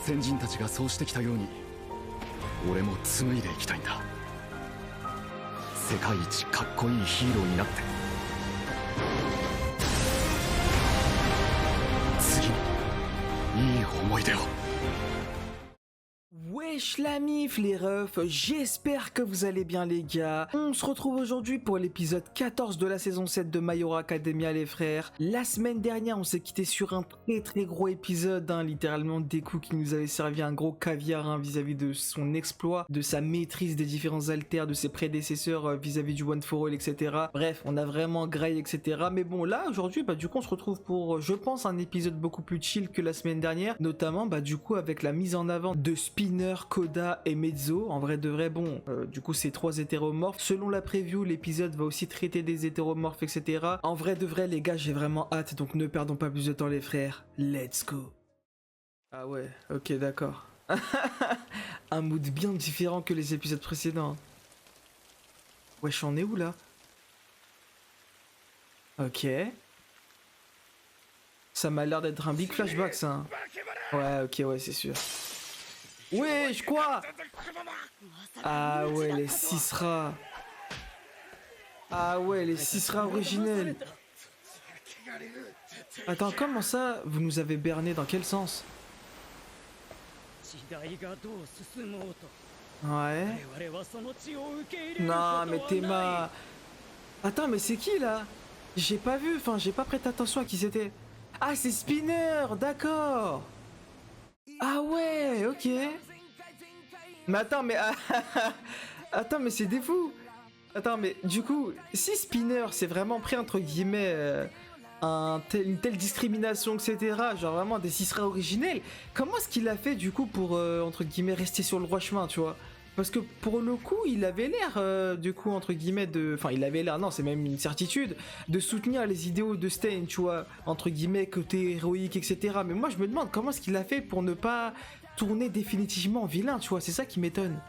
先人たちがそうしてきたように俺も紡いでいきたいんだ。世界一かっこいいヒーローになって次にいい思い出を。Wesh la mif les refs, j'espère que vous allez bien les gars. On se retrouve aujourd'hui pour l'épisode 14 de la saison 7 de My Hero Academia les frères. La semaine dernière on s'est quitté sur un très gros épisode, littéralement Deku qui nous avait servi un gros caviar vis-à-vis de son exploit, de sa maîtrise des différents alters, de ses prédécesseurs vis-à-vis du One for All, etc. Bref, on a vraiment graillé, etc. Mais bon là aujourd'hui du coup on se retrouve pour je pense un épisode beaucoup plus chill que la semaine dernière, notamment du coup avec la mise en avant de Spinner, Koda et Mezzo. En vrai de vrai, bon, du coup c'est 3 hétéromorphes. Selon la preview, l'épisode va aussi traiter des hétéromorphes, etc. En vrai de vrai les gars, j'ai vraiment hâte, donc ne perdons pas plus de temps les frères. Let's go. Ah ouais, ok d'accord. Un mood bien différent que les épisodes précédents. Wesh, on est où là? Ok. Ça m'a l'air d'être un big flashback ça. Hein. Ouais, ok, ouais, c'est sûr. Wesh, quoi? Ah ouais, les 6 rats. Ah ouais, les 6 rats originels. Attends, comment ça, vous nous avez berné? Dans quel sens? Ouais. Non, mais Théma. Attends, mais c'est qui là? J'ai pas vu, enfin, j'ai pas prêté attention à qui c'était. Ah, c'est Spinner, d'accord. Ah ouais, ok. Mais attends, mais... attends, mais c'est des fous. Attends, mais du coup, si Spinner s'est vraiment pris, entre guillemets, une telle discrimination, etc., genre vraiment des 6 rats originels, comment est-ce qu'il a fait, du coup, pour, entre guillemets, rester sur le droit chemin, tu vois? Parce que pour le coup, il avait l'air, du coup, entre guillemets, de... Enfin, il avait l'air, non, c'est même une certitude, de soutenir les idéaux de Stein, tu vois, entre guillemets, côté héroïque, etc. Mais moi, je me demande comment est-ce qu'il a fait pour ne pas tourner définitivement vilain, tu vois, c'est ça qui m'étonne.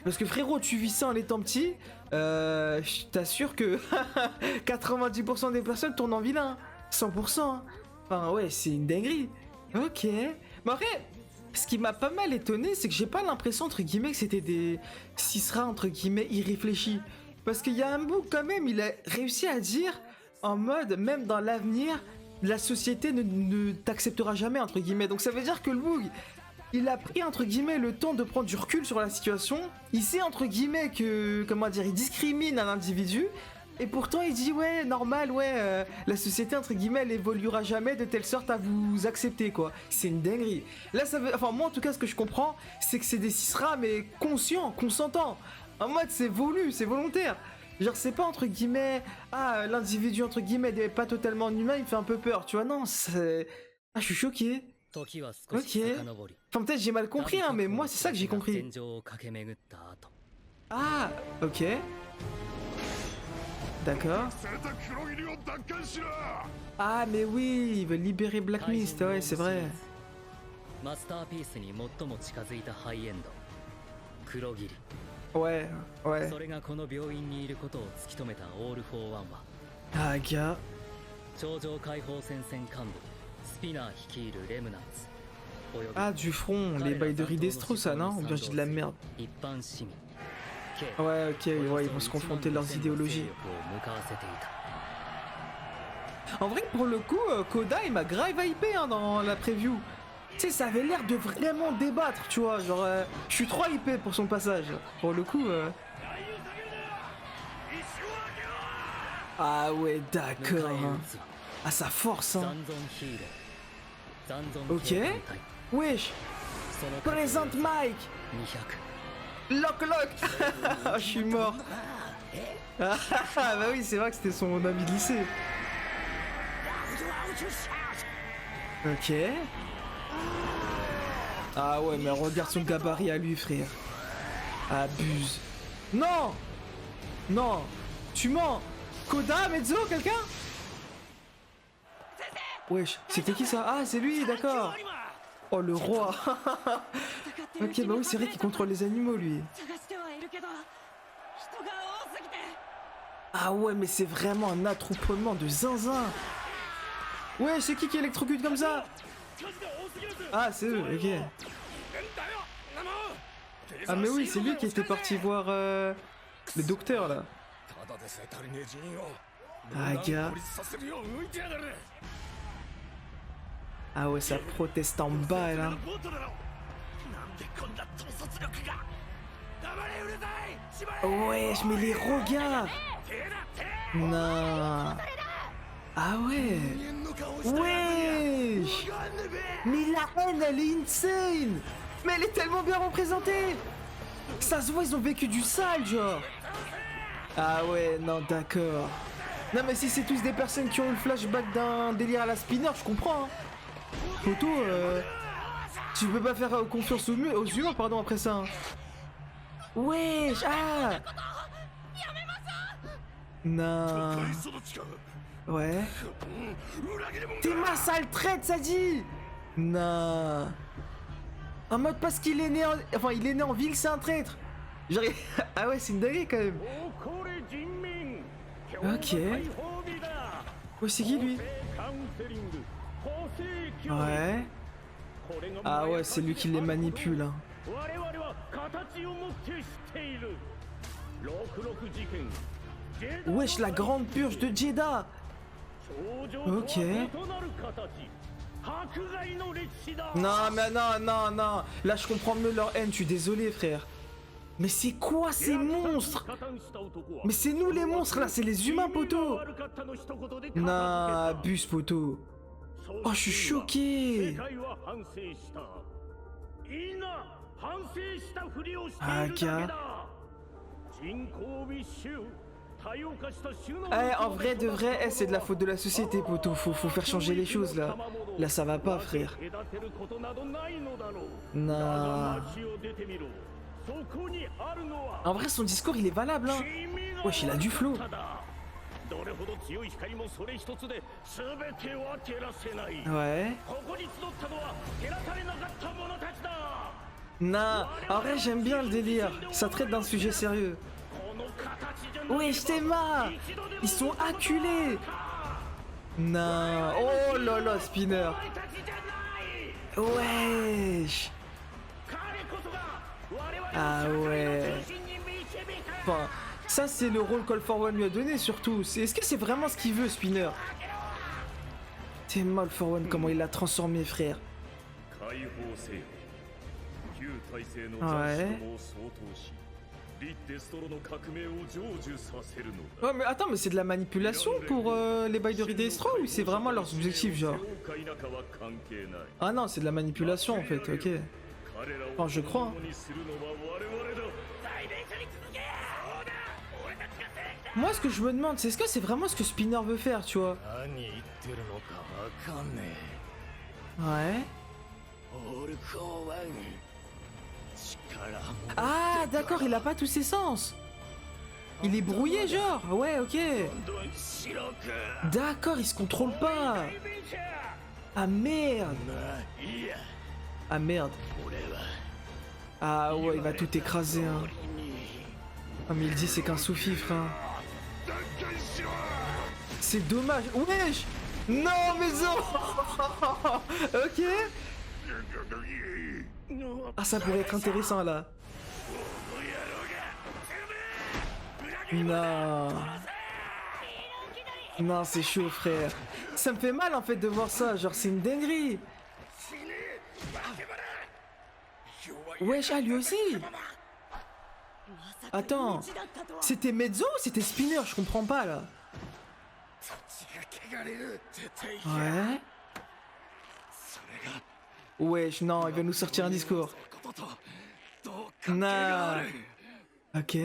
Parce que frérot, tu vis ça en étant petit, je t'assure que 90% des personnes tournent en vilain, 100%. Hein. Enfin, ouais, c'est une dinguerie. Ok. Mais après... Ce qui m'a pas mal étonné, c'est que j'ai pas l'impression, entre guillemets, que c'était des 6 rats, entre guillemets, irréfléchis. Parce qu'il y a un bout, quand même, il a réussi à dire, en mode, même dans l'avenir, la société ne t'acceptera jamais, entre guillemets. Donc ça veut dire que le boug, il a pris, entre guillemets, le temps de prendre du recul sur la situation. Il sait, entre guillemets, que, comment dire, il discrimine un individu. Et pourtant il dit ouais normal ouais la société entre guillemets elle évoluera jamais de telle sorte à vous accepter quoi. C'est une dinguerie. Là ça veut, enfin moi en tout cas ce que je comprends c'est que c'est des 6 rats mais conscients, consentants. En mode c'est voulu, c'est volontaire. Genre c'est pas entre guillemets l'individu entre guillemets n'est pas totalement humain, il me fait un peu peur, tu vois. Non c'est... Ah je suis choqué. Ok. Enfin peut-être j'ai mal compris hein mais moi c'est ça que j'ai compris. Ah ok. D'accord. Ah mais oui, il veut libérer Black Mist, ouais c'est vrai. Ouais, ouais. Ah gars. Ah du front, les bails de Ridestro ça non? Ou bien je dis de la merde. Ouais, ok, ouais, ils vont se confronter leurs idéologies. En vrai, pour le coup, Koda, il m'a grave hypé dans la preview. Tu sais, ça avait l'air de vraiment débattre, tu vois. Genre, je suis trop hypé pour son passage. Pour le coup... Ah ouais, d'accord. Hein. Ah, ça force, hein. Ok. Wesh. Présente Mike. Lock. Je suis mort. Ah bah oui, c'est vrai que c'était son ami de lycée. Ok. Ah ouais, mais regarde son gabarit à lui, frère. Abuse. Non. Non. Tu mens. Koda, Mezzo, quelqu'un? Wesh, c'était qui ça? Ah, c'est lui, d'accord. Oh, le roi. Ok, bah oui, c'est vrai qu'il contrôle les animaux, lui. Ah ouais, mais c'est vraiment un attroupement de zinzin. Ouais, c'est qui électrocute comme ça? Ah, c'est eux, ok. Ah mais oui, c'est lui qui était parti voir le docteur là. Ah gars. Ah ouais, ça proteste en bas là. Wesh, mais les regards. Non. Ah ouais. Wesh. Mais la haine, elle est insane. Mais elle est tellement bien représentée. Ça se voit, ils ont vécu du sale, genre. Ah ouais, non, d'accord. Non mais si c'est tous des personnes qui ont eu le flashback d'un délire à la Spinner, je comprends. Hein. Poto, tu peux pas faire confiance aux humains, pardon, après ça. Hein. Wesh, ah. Non. Ouais. T'es ma sale traite, ça dit. Non. En mode parce qu'il est né en... Enfin, il est né en ville, c'est un traître. Genre... Ah ouais, c'est une dinguerie quand même. Ok. Ouais, c'est qui lui? Ouais. Ah ouais, c'est lui qui les manipule. Hein. Wesh, la grande purge de Jeddah. Ok. Non, mais non, non, non. Là, je comprends mieux leur haine, je suis désolé, frère. Mais c'est quoi ces monstres? Mais c'est nous les monstres, là, c'est les humains, poteau. Non, abuse, poteau. Oh, je suis choqué. Ah, gars. Eh, en vrai de vrai, c'est de la faute de la société, poteau. Faut faire changer les choses, là. Là, ça va pas, frère. Non. En vrai, son discours, il est valable, hein. Wesh, il a du flow. Ouais. Non, en vrai, j'aime bien le délire. Ça traite d'un sujet sérieux. Wesh, t'es marre. Ils sont acculés. Non. Oh là là, Spinner. Wesh. Ah ouais. Enfin, ça c'est le rôle qu'All for One lui a donné surtout. Est-ce que c'est vraiment ce qu'il veut, Spinner? T'es mal for One, comment il l'a transformé, frère. Ouais. Oh mais attends, mais c'est de la manipulation pour les bails de Ridestro ou c'est vraiment leurs objectifs, genre? Ah non, c'est de la manipulation en fait, ok. Enfin, je crois. Hein. Moi, ce que je me demande, c'est est-ce que c'est vraiment ce que Spinner veut faire, tu vois? Ouais. Ah, d'accord, il a pas tous ses sens. Il est brouillé, genre. Ouais, ok. D'accord, il se contrôle pas. Ah merde. Ah merde. Ah ouais, il va tout écraser, hein. Ah mais il dit c'est qu'un sous-fifre, hein. C'est dommage. Wesh. Non, mais non. Ok. Ah, ça pourrait être intéressant, là. Non. Non, c'est chaud, frère. Ça me fait mal, en fait, de voir ça. Genre, c'est une dinguerie. Wesh, ah, lui aussi. Attends. C'était Mezzo ou c'était Spinner? Je comprends pas, là. Ouais. Wesh, non, il va nous sortir un discours. Non. Ok.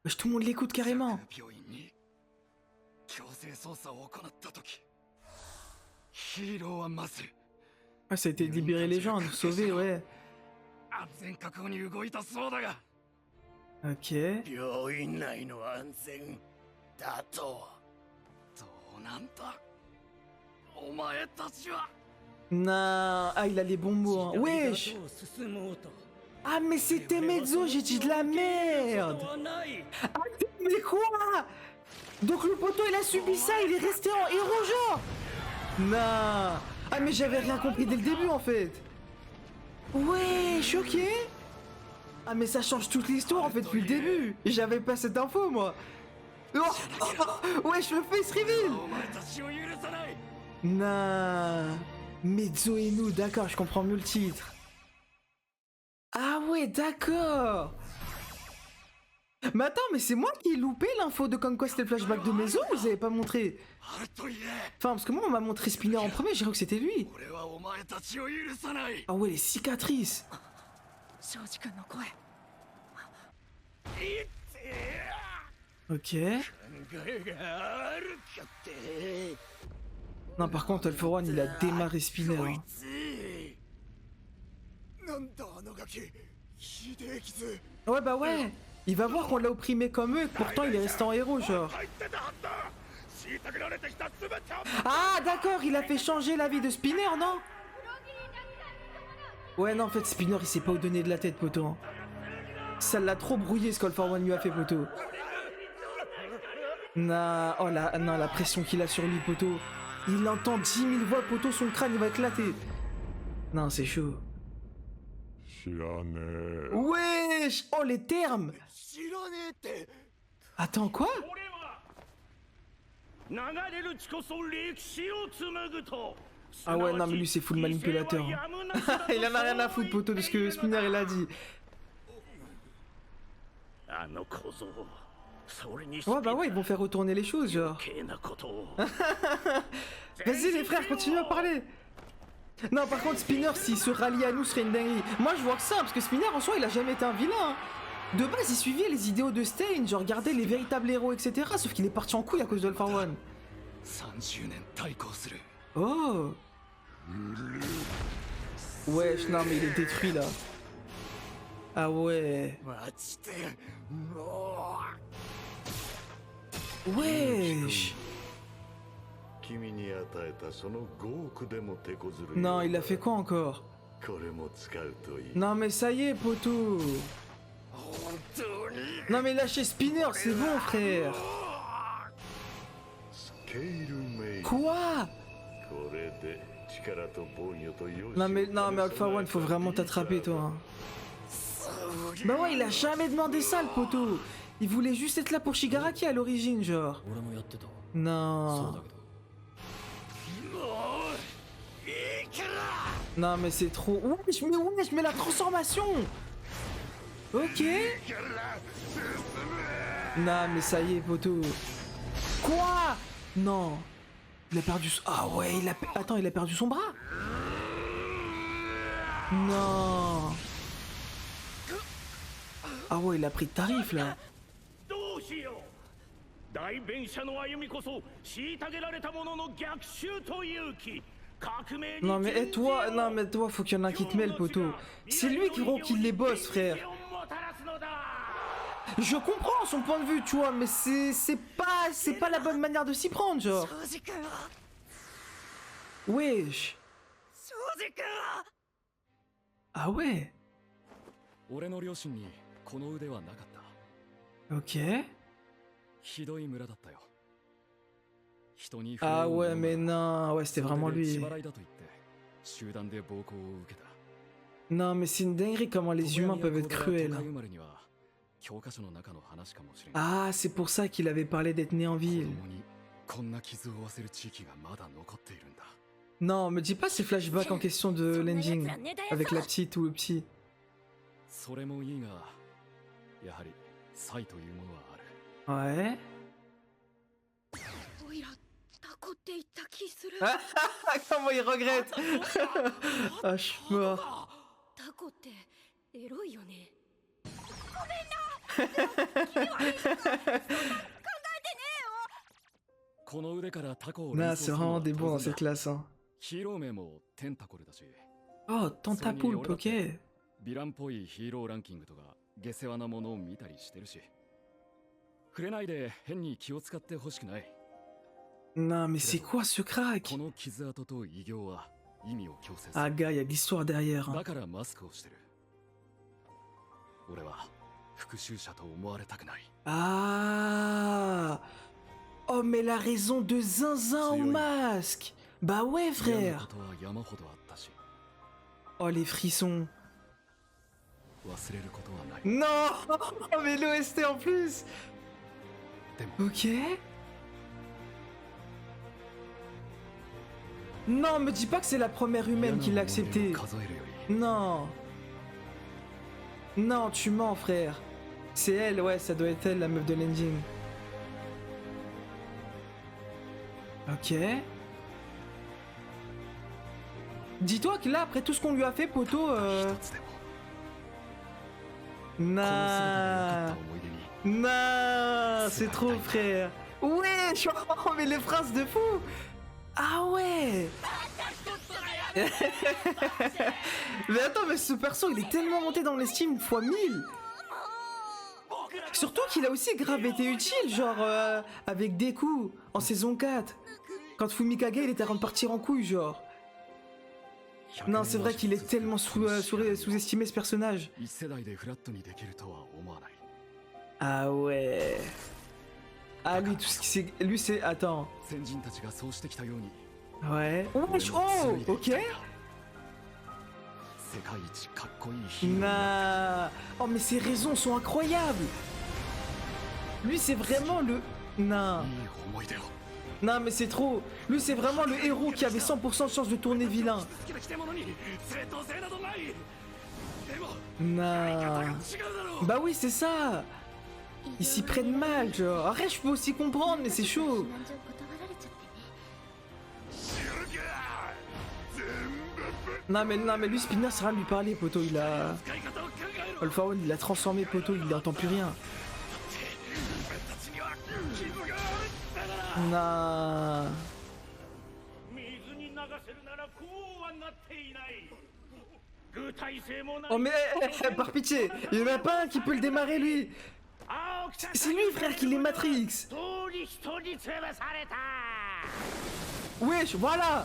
Wesh, tout le monde l'écoute carrément. Ah, ça a été de libérer les gens, de sauver, ouais. Ok. Non. Ah, il a les bons mots, hein. Wesh. Ah, mais c'était Mezzo, j'ai dit de la merde. Ah, mais quoi? Donc le poteau, il a subi ça, il est resté en héros, genre. Non. Ah, mais j'avais rien compris dès le début, en fait. Ouais, choqué. Ah mais ça change toute l'histoire en fait depuis le début. J'avais pas cette info moi. Oh, ouais, je me fais ce reveal. Nah. Mezzo et nous, d'accord, je comprends mieux le titre. Ah ouais, d'accord. Mais attends, mais c'est moi qui ai loupé l'info de comme quoi c'était le flashback de Mezzo ou vous avez pas montré? Enfin, parce que moi on m'a montré Spinner en premier, j'ai cru que c'était lui. Ah ouais, les cicatrices. Ok. Non, par contre, All for One, il a démarré Spinner. Hein. Ouais, bah ouais. Il va voir qu'on l'a opprimé comme eux et que pourtant il est resté en héros, genre. Ah, d'accord, il a fait changer la vie de Spinner, non? Ouais, non, en fait, Spinner, il sait pas où donner de la tête, poteau. Hein. Ça l'a trop brouillé, ce qu'All for One lui a fait, poteau. Nah, oh la, non, la pression qu'il a sur lui, poteau. Il entend 10 000 voix, poteau, son crâne, il va éclater. Non, c'est chaud. Wesh! Oh, les termes! Attends, quoi? Ah ouais, non, mais lui, c'est full manipulateur. Hein. Il en a rien à foutre, poteau, de ce que Spinner, il a dit. Ouais, bah ouais, ils vont faire retourner les choses, genre. Vas-y, les frères, continuez à parler. Non, par contre, Spinner, s'il se rallie à nous, serait une dinguerie. Moi, je vois que ça, parce que Spinner, en soi, il a jamais été un vilain. Hein. De base, il suivait les idéaux de Stein, genre regardait les véritables héros, etc. Sauf qu'il est parti en couille à cause de All for One. Oh. Wesh, non, mais il est détruit, là. Ah ouais. Wesh. Non, il a fait quoi encore? Non mais ça y est, poteau. Non mais lâchez Spinner, c'est bon, frère. Quoi? Non mais All for One, faut vraiment t'attraper, toi. Hein. Bah ouais, il a jamais demandé ça, le poteau. Il voulait juste être là pour Shigaraki à l'origine, genre. Non. Non mais c'est trop... Wesh, mais la transformation. Ok. Non mais ça y est, poteau. Quoi? Non. Il a perdu... Ah ouais, il a... Attends, il a perdu son bras? Non. Ah ouais, il a pris de tarif, là. Non mais toi, faut qu'il y en a un qui te mêle, poteau. C'est lui qui les boss, frère. Je comprends son point de vue, tu vois, mais c'est pas la bonne manière de s'y prendre, genre. Wesh. Ah ouais. Ok. Ah ouais, mais non, ouais, c'était vraiment lui. Non, mais c'est une dinguerie comment les humains peuvent être cruels. Ah, c'est pour ça qu'il avait parlé d'être né en ville. Non, me dis pas ces flashbacks en question de l'ending, avec la petite ou le petit. Ouais. Comment il regrette. Ah, je suis mort. Non, c'est vraiment des bons dans cette classe. Hein. Oh, Tentapoulpe, ok. Non, mais c'est quoi ce crack? Ah, gars, y a de l'histoire derrière. Hein. Ah. Oh, mais la raison de zinzin au masque. Bah ouais, frère. Oh, les frissons. 忘れることはない。 Non. Mais l'OST en plus. Ok. Non, me dis pas que c'est la première humaine qui l'a accepté. 数えるより Non. Non, tu mens, frère. C'est elle, ouais, ça doit être elle, la meuf de l'ending. Ok. Dis-toi que là, après tout ce qu'on lui a fait, poto, 一つでも Nah. この姿で残った思い出に Nah, c'est trop, frère. Ouais, je oh, mais les phrases de fou. Ah ouais. Mais attends, mais ce perso, il est tellement monté dans l'estime x 1000. Surtout qu'il a aussi grave été utile, genre avec Deku en saison 4. Quand Fumikage il était en train de partir en couille, genre. Non, c'est vrai qu'il est tellement sous-estimé ce personnage. 一世代でフラットにできるとは思わない。 Ah ouais. Ah lui, tout ce qui c'est... Lui c'est... Attends. 先人たちがそうしてきたように Ouais. Oh, 俺も紡いでい ok. きたいんだ。世界一かっこいいヒーローにな Nah. Oh mais ses raisons sont incroyables. Lui c'est vraiment le... Non. いい思い出を Non mais c'est trop. Lui c'est vraiment le héros qui avait 100% de chance de tourner vilain. つけてきたものに正当性などない。でも Non. 違うだろう。 Bah oui c'est ça. Ils s'y prennent mal genre. Après je peux aussi comprendre mais c'est chaud. 知るか全部 Non mais lui Spinner ça va lui parler poto. Il a... 使い方を考えろ。 Alpha One il a transformé poto. Il n'entend plus rien. 俺たちには義務があるんだから。 Non. 水に流せるならこうはなっていない。具体性もない。 Oh mais par pitié. Il y en a pas un qui peut le démarrer lui. 青木さん C'est lui frère qui les Matrix. 通り人に潰された。 Wesh, voilà.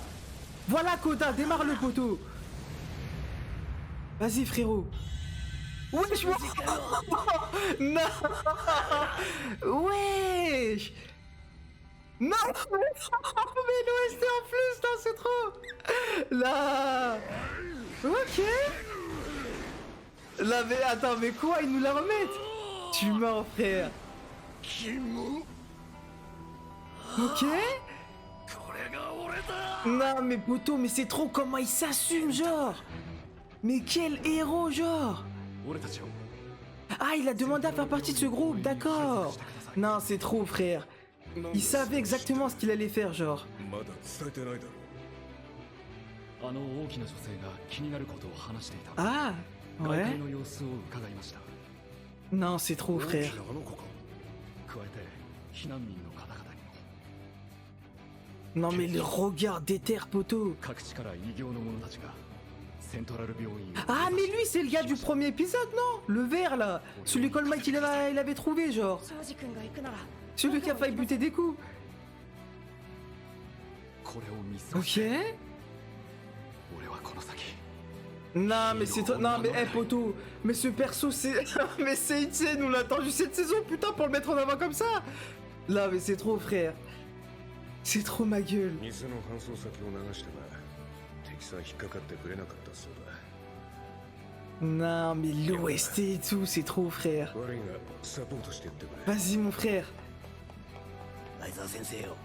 Voilà Koda, démarre le poteau. Vas-y frérot. Wesh, non. Wesh. Non. Mais l'OST en plus, non, c'est trop. Là. Ok. Là, mais attends, mais quoi, ils nous la remettent? Tu mens, frère. 金も Ok. これが俺だ。 Non mais poto, mais c'est trop comment il s'assume genre. Mais quel héros genre. 俺たちを Ah il a demandé à faire partie de ce groupe, d'accord. Non c'est trop frère. Il savait exactement ce qu'il allait faire genre. まだ伝えてないだろあの大きな女性が気になることを話していた。 Ah 外 ouais. 界の様子を伺いました。 Non c'est trop う。 frère. 大きなあの子か。加えて避難民の方々にも Non mais le regard d'éther poto. 各地から異形の者たちがセントラル病院を Ah mais lui c'est le gars du premier épisode non? Le vert là. Celui qu'All Might il avait trouvé genre. 庄司君が行くなら Celui qui a failli buter des coups. これを見過ご Ok. して俺はこの先 Non mais c'est non mais poto, mais ce perso c'est mais c'est Ichi, nous l'a attendu cette saison putain pour le mettre en avant comme ça. Là mais c'est trop frère. C'est trop ma gueule. 店の搬送先を流したが敵さん引っかかってくれなかったそうだ。 Non mais l'OST et tout, c'est trop frère. 悪いがサポートしてやってくれ。 Vas-y mon frère. 相沢先生よ、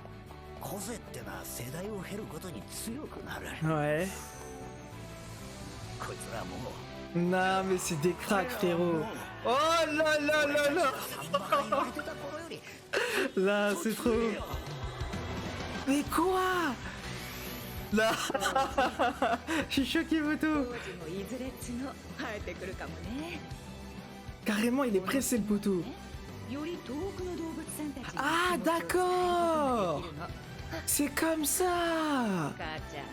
個性ってのは世代を経るごとに強くなる。 Ouais. こいつらもう Non mais c'est des cracks frérot. Oh là là là là. 言われてた頃より Là c'est trop. Mais quoi? Là. Je suis choqué Moto. 当時もいずれ角生えてくるかもね。 Carrément il est pressé le poteau. より遠くの動物さんたちに Ah d'accord. C'est comme ça. 母ちゃん、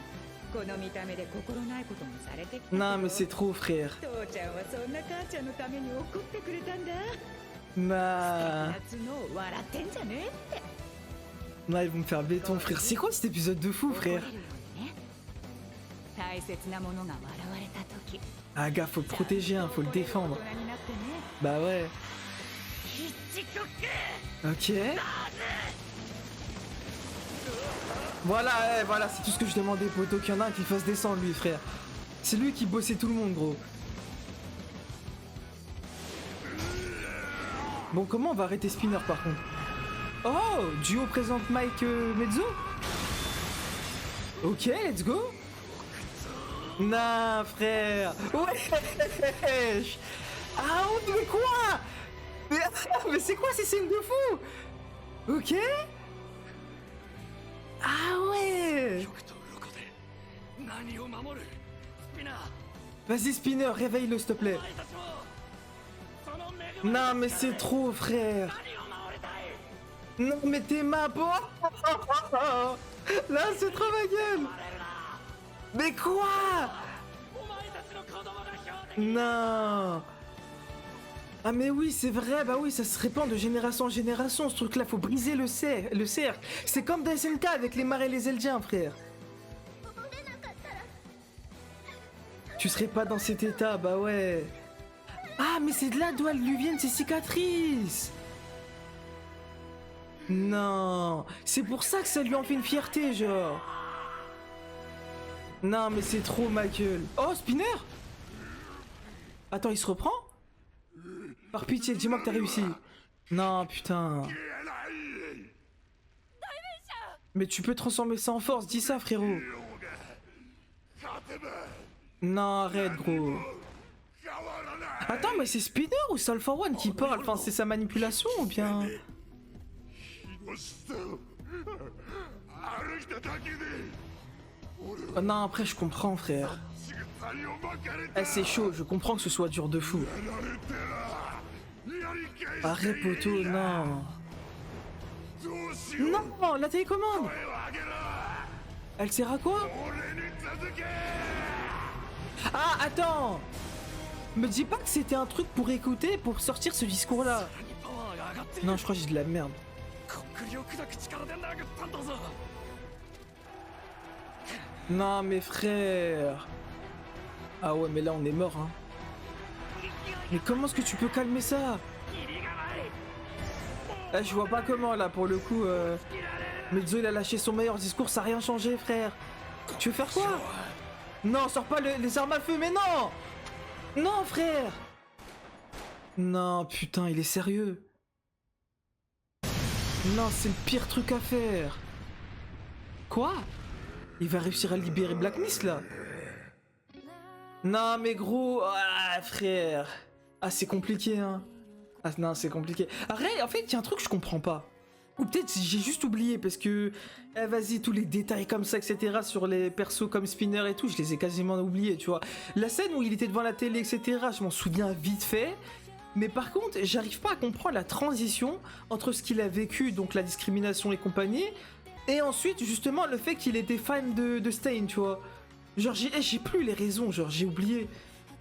この見た目で心ないこともされてきたけど Non mais c'est trop frère. 父ちゃんはそんな母ちゃんのために怒ってくれたんだ。 Nah. 夏の笑ってんじゃねえって。 Là ils vont me faire béton frère. C'est quoi cet épisode de fou frère? 怒れるようにね。大切なものが笑われた時。 Ah gars faut le protéger hein, faut le défendre. 大人になってね。 Bah ouais. Ok. Voilà, voilà, c'est tout ce que je demandais, poto, qu'il y en a un qui fasse descendre lui, frère. C'est lui qui bossait tout le monde, gros. Bon, comment on va arrêter Spinner par contre? Oh, duo présente Mike Mezzo. Ok, let's go. Non, frère. Wesh. Ah, mais quoi? Mais c'est quoi ces scènes de fou? Ok. Ah ouais. Vas-y Spinner, réveille-le s'il te plaît. Non mais c'est trop frère. Non mais t'es ma peau. Là c'est trop ma gueule. Mais quoi? Non. Ah mais oui c'est vrai, bah oui ça se répand de génération en génération ce truc là, faut briser le cercle. C'est comme dans SNK avec les Marais et les Eldiens frère. Tu serais pas dans cet état, bah ouais. Ah mais c'est de là d'où lui viennent ces cicatrices. Non, c'est pour ça que ça lui en fait une fierté genre. Non mais c'est trop ma gueule. Oh Spinner. Attends il se reprend? Par pitié, dis-moi que t'as réussi. Non, putain. Mais tu peux transformer ça en force, dis ça, frérot. Non, arrête, gros. Attends, mais c'est Spinner ou Soul for One qui parle? Enfin, c'est sa manipulation ou bien... Oh, non, après, je comprends, frère. Eh, c'est chaud, je comprends que ce soit dur de fou. Arrête poteau, non. Non, la télécommande. Elle sert à quoi? Ah, attends. Me dis pas que c'était un truc pour écouter, pour sortir ce discours-là. Non, je crois que j'ai de la merde. Non, mes frères. Ah ouais, mais là, on est mort, hein. Mais comment est-ce que tu peux calmer ça? Là, je vois pas comment, là, pour le coup. Mezzo, il a lâché son meilleur discours, ça a rien changé, frère. Tu veux faire quoi? Non, sors pas les armes à feu, mais non! Non, frère! Non, putain, il est sérieux. Non, c'est le pire truc à faire. Quoi? Il va réussir à libérer Black Mist, là? Non, mais gros... Ah, frère. Ah, c'est compliqué, hein. Ah, non, c'est compliqué. Arrête, en fait, il y a un truc que je comprends pas. Ou peut-être j'ai juste oublié, parce que... Eh, vas-y, tous les détails comme ça, etc. sur les persos comme Spinner et tout, je les ai quasiment oubliés, tu vois. La scène où il était devant la télé, etc., je m'en souviens vite fait. Mais par contre, j'arrive pas à comprendre la transition entre ce qu'il a vécu, donc la discrimination et compagnie, et ensuite, justement, le fait qu'il était fan de Stain, tu vois. Genre, j'ai plus les raisons, genre, j'ai oublié.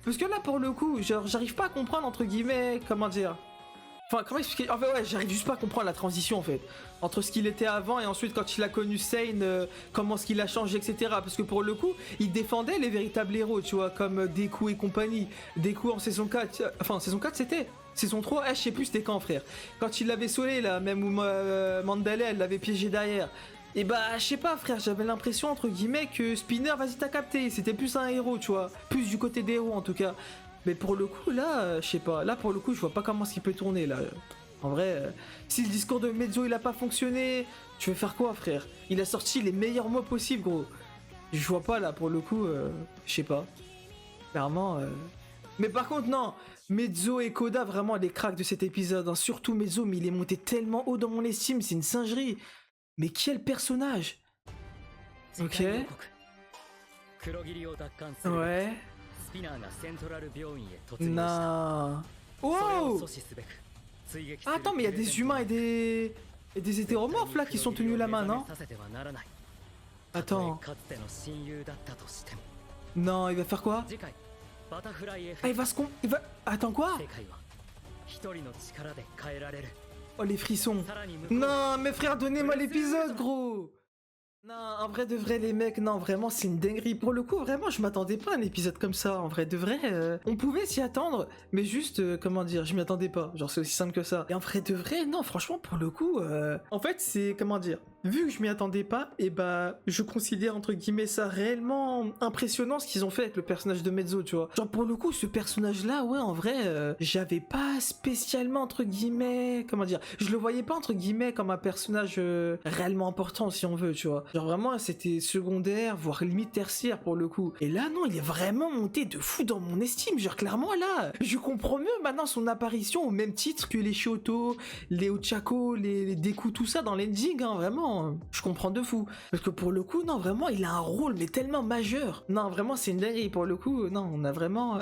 Parce que là, pour le coup, genre, j'arrive pas à comprendre, entre guillemets, comment dire... Enfin, comment expliquer? En fait, ouais, j'arrive juste pas à comprendre la transition, en fait. Entre ce qu'il était avant et ensuite, quand il a connu Stain, comment ce qu'il a changé, etc. Parce que pour le coup, il défendait les véritables héros, tu vois, comme Deku et compagnie. Deku en saison 4, enfin, saison 4, c'était... Saison 3, je sais plus c'était quand, frère. Quand il l'avait saoulé, là, même où Mandalay, elle l'avait piégé derrière. Et bah, je sais pas, frère, j'avais l'impression, entre guillemets, que Spinner, vas-y, t'as capté. C'était plus un héros, tu vois. Plus du côté des héros, en tout cas. Mais pour le coup, là, je sais pas. Là, pour le coup, je vois pas comment ce qu'il peut tourner, là. En vrai, si le discours de Mezzo, il a pas fonctionné, tu veux faire quoi, frère? Il a sorti les meilleurs mots possibles, gros. Je vois pas, là, pour le coup, je sais pas. Clairement, Mais par contre, non. Mezzo et Koda, vraiment, les cracks de cet épisode. Hein. Surtout Mezzo, mais il est monté tellement haut dans mon estime, c'est une singerie. Mais quel personnage! Ok. Ouais. Non. Wow! Attends, mais il y a des humains et des hétéromorphes là qui sont tenus la main, non? Attends. Non, il va faire quoi? Ah, il va... Attends, quoi? Oh, les frissons. Non, mes frères, donnez-moi l'épisode, gros. Non, en vrai de vrai, les mecs, non, vraiment, c'est une dinguerie. Pour le coup, vraiment, je m'attendais pas à un épisode comme ça. En vrai de vrai, on pouvait s'y attendre, mais juste, comment dire, je m'y attendais pas. Genre, c'est aussi simple que ça. Et en vrai de vrai, non, franchement, pour le coup, en fait, c'est, comment dire, vu que je m'y attendais pas, et bah je considère entre guillemets ça réellement impressionnant ce qu'ils ont fait avec le personnage de Mezzo, tu vois. Genre pour le coup ce personnage là, ouais en vrai, j'avais pas spécialement entre guillemets, comment dire, je le voyais pas entre guillemets comme un personnage réellement important si on veut, tu vois. Genre vraiment c'était secondaire, voire limite tertiaire pour le coup. Et là non, il est vraiment monté de fou dans mon estime, genre clairement là, je comprends mieux maintenant son apparition au même titre que les Shoto, les Ochako, les Deku, tout ça dans l'ending, hein, vraiment, je comprends de fou. Parce que pour le coup, non, vraiment, il a un rôle, mais tellement majeur. Non, vraiment, c'est une dinguerie, pour le coup, non, on a vraiment...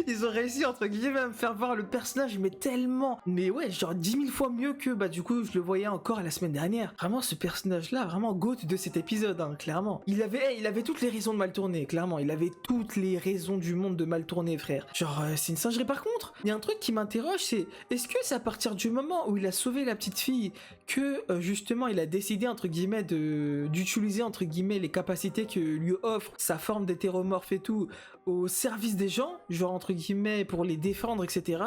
Ils ont réussi, entre guillemets, à me faire voir le personnage, mais tellement... Mais ouais, genre 10 000 fois mieux que, bah du coup, je le voyais encore la semaine dernière. Vraiment, ce personnage-là, vraiment GOAT de cet épisode, hein, clairement. Il avait toutes les raisons de mal tourner, clairement. Il avait toutes les raisons du monde de mal tourner, frère. Genre, c'est une singerie. Par contre, il y a un truc qui m'interroge, c'est est-ce que c'est à partir du moment où il a sauvé la petite fille que justement il a décidé entre guillemets d'utiliser entre guillemets les capacités que lui offre sa forme d'hétéromorphe et tout au service des gens, genre entre guillemets pour les défendre, etc.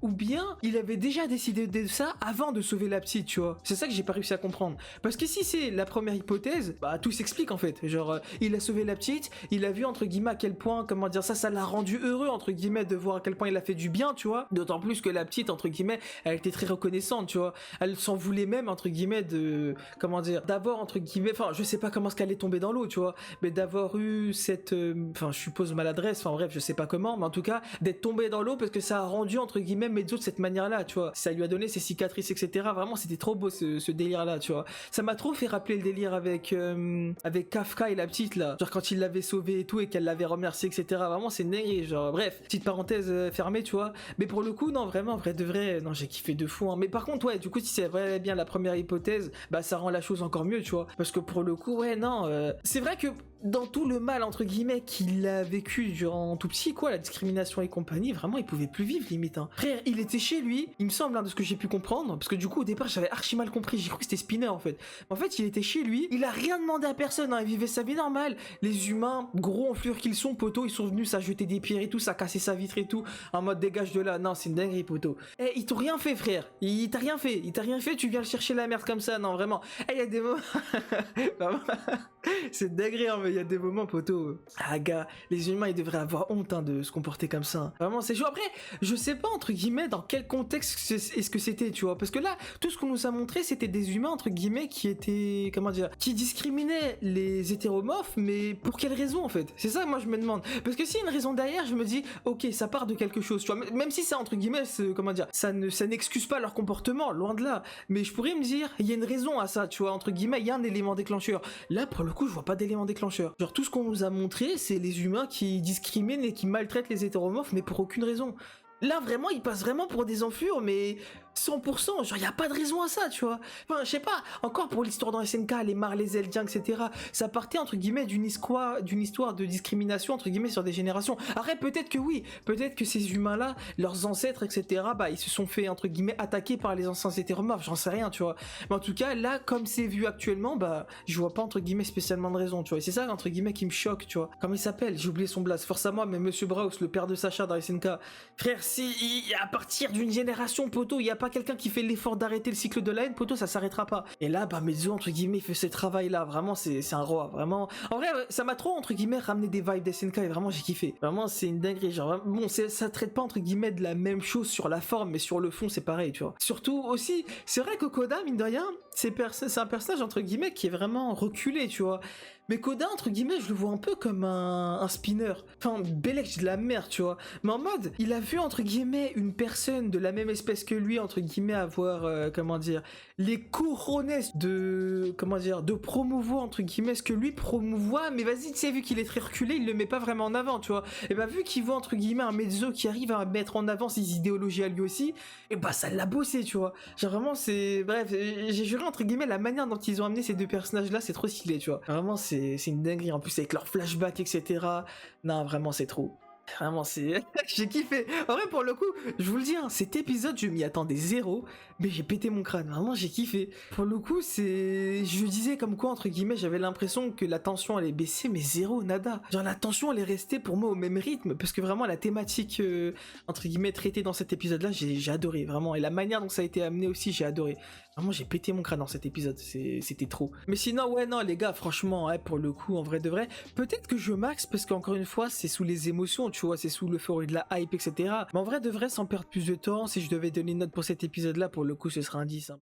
Ou bien il avait déjà décidé de ça avant de sauver la petite, tu vois. C'est ça que j'ai pas réussi à comprendre. Parce que si c'est la première hypothèse, bah tout s'explique en fait. Genre il a sauvé la petite, il a vu entre guillemets à quel point, comment dire ça l'a rendu heureux entre guillemets de voir à quel point il a fait du bien, tu vois. D'autant plus que la petite entre guillemets, elle était très reconnaissante, tu vois. Elle s'en voulait même entre guillemets de, comment dire, d'avoir entre guillemets, enfin je sais pas comment est-ce qu'elle est tombée dans l'eau, tu vois, mais d'avoir eu cette, enfin je suppose maladresse, enfin bref je sais pas comment, mais en tout cas d'être tombée dans l'eau parce que ça a rendu entre guillemets Mezzo de cette manière-là, tu vois. Ça lui a donné ses cicatrices, etc. Vraiment c'était trop beau ce délire-là, tu vois. Ça m'a trop fait rappeler le délire avec Kafka et la petite là, genre quand il l'avait sauvée et tout et qu'elle l'avait remercié, etc. Vraiment c'est dingue, genre bref, petite parenthèse fermée, tu vois. Mais pour le coup non, vraiment vrai de vrai, non j'ai kiffé de fou, hein. Mais par contre ouais, du coup si c'est vrai bien la première hypothèse, bah ça rend la chose encore mieux, tu vois. Parce que pour le coup ouais non, c'est vrai que dans tout le mal entre guillemets qu'il a vécu durant tout petit, quoi, la discrimination et compagnie, vraiment il pouvait plus vivre limite, hein. Frère, il était chez lui, il me semble, hein, de ce que j'ai pu comprendre, parce que du coup au départ j'avais archi mal compris, j'ai cru que c'était Spinner en fait. En fait il était chez lui, il a rien demandé à personne, hein, il vivait sa vie normale. Les humains, gros enflures qu'ils sont, poteau, ils sont venus ça jeter des pierres et tout, ça casser sa vitre et tout, en mode dégage de là, non c'est une dinguerie poteau. Eh ils t'ont rien fait frère, il t'a rien fait, tu viens le chercher la merde comme ça, non vraiment. Eh il y a des moments... c'est dinguerie, hein, mais il y a des moments poteau. Ah gars, les humains ils devraient avoir honte, hein, de se comporter comme ça, hein. Vraiment c'est chaud. Après je sais pas entre guillemets dans quel contexte est-ce que c'était, tu vois, parce que là tout ce qu'on nous a montré c'était des humains entre guillemets qui étaient, comment dire, qui discriminaient les hétéromorphes, mais pour quelle raison en fait? C'est ça moi je me demande, parce que s'il y a une raison derrière je me dis ok ça part de quelque chose, tu vois, même si ça entre guillemets comment dire, ça n'excuse pas leur comportement, loin de là, mais je pourrais me dire il y a une raison à ça, tu vois, entre guillemets il y a un élément déclencheur. Là pour le coup je vois pas d'élément déclencheur, genre tout ce qu'on nous a montré c'est les humains qui discriminent et qui maltraitent les hétéromorphes mais pour aucune raison. Là vraiment ils passent vraiment pour des enflures mais 100%, genre y a pas de raison à ça, tu vois. Enfin je sais pas, encore pour l'histoire dans SNK, les les Eldiens, etc. Ça partait entre guillemets d'une histoire de discrimination entre guillemets sur des générations. Après peut-être que oui, peut-être que ces humains là, leurs ancêtres, etc. bah ils se sont fait entre guillemets attaquer par les anciens hétéromorphes, j'en sais rien, tu vois. Mais en tout cas là comme c'est vu actuellement, bah je vois pas entre guillemets spécialement de raison, tu vois. Et c'est ça entre guillemets qui me choque, tu vois. Comment il s'appelle? J'ai oublié son blast, force à moi, mais Monsieur Braus, le père de Sacha dans SNK. Frère, si à partir d'une génération poteau, il y a pas quelqu'un qui fait l'effort d'arrêter le cycle de la haine, poteau, ça s'arrêtera pas. Et là, bah Mezzo entre guillemets fait ce travail là, vraiment c'est un roi, vraiment. En vrai, ça m'a trop entre guillemets ramené des vibes d'SNK et vraiment j'ai kiffé. Vraiment c'est une dinguerie, genre bon, ça traite pas entre guillemets de la même chose sur la forme, mais sur le fond c'est pareil, tu vois. Surtout aussi, c'est vrai que Koda, mine de rien, c'est un personnage entre guillemets qui est vraiment reculé, tu vois. Mais Koda, entre guillemets, je le vois un peu comme un spinner. Enfin, Belek, de la merde, tu vois. Mais en mode, il a vu, entre guillemets, une personne de la même espèce que lui, entre guillemets, avoir, comment dire, les couronnes de, comment dire, de promouvoir, entre guillemets, ce que lui promouvoit. Mais vas-y, tu sais, vu qu'il est très reculé, il le met pas vraiment en avant, tu vois. Et bah, vu qu'il voit, entre guillemets, un Mezzo qui arrive à mettre en avant ses idéologies à lui aussi, et bah, ça l'a bossé, tu vois. Genre, vraiment, c'est, bref, j'ai juré, entre guillemets, la manière dont ils ont amené ces deux personnages-là, c'est trop stylé, tu vois. Vraiment, c'est une dinguerie. En plus, avec leurs flashbacks, etc. Non, vraiment, c'est trop. Vraiment, c'est... j'ai kiffé. En vrai, pour le coup, je vous le dis, hein, cet épisode, je m'y attendais zéro, mais j'ai pété mon crâne. Vraiment, j'ai kiffé. Pour le coup, c'est... Je disais comme quoi, entre guillemets, j'avais l'impression que la tension allait baisser, mais zéro, nada. Genre, la tension, elle est restée pour moi au même rythme, parce que vraiment, la thématique, entre guillemets, traitée dans cet épisode-là, j'ai adoré, vraiment. Et la manière dont ça a été amené aussi, j'ai adoré. Vraiment, j'ai pété mon crâne dans cet épisode, c'était trop. Mais sinon, ouais, non, les gars, franchement, ouais, pour le coup, en vrai de vrai, peut-être que je max, parce qu'encore une fois, c'est sous les émotions, tu vois, c'est sous l'euphorie de la hype, etc. Mais en vrai de vrai, sans perdre plus de temps, si je devais donner une note pour cet épisode-là, pour le coup, ce sera un 10. Hein.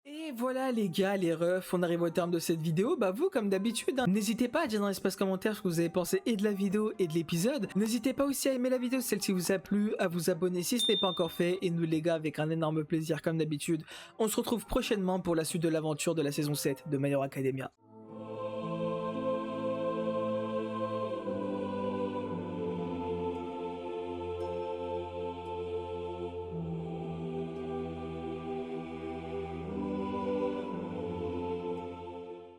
Et voilà les gars, les refs, on arrive au terme de cette vidéo. Bah vous, comme d'habitude, hein, n'hésitez pas à dire dans l'espace commentaire ce que vous avez pensé et de la vidéo et de l'épisode. N'hésitez pas aussi à aimer la vidéo si celle-ci vous a plu, à vous abonner si ce n'est pas encore fait. Et nous les gars, avec un énorme plaisir comme d'habitude, on se retrouve prochainement pour la suite de l'aventure de la saison 7 de My Hero Academia.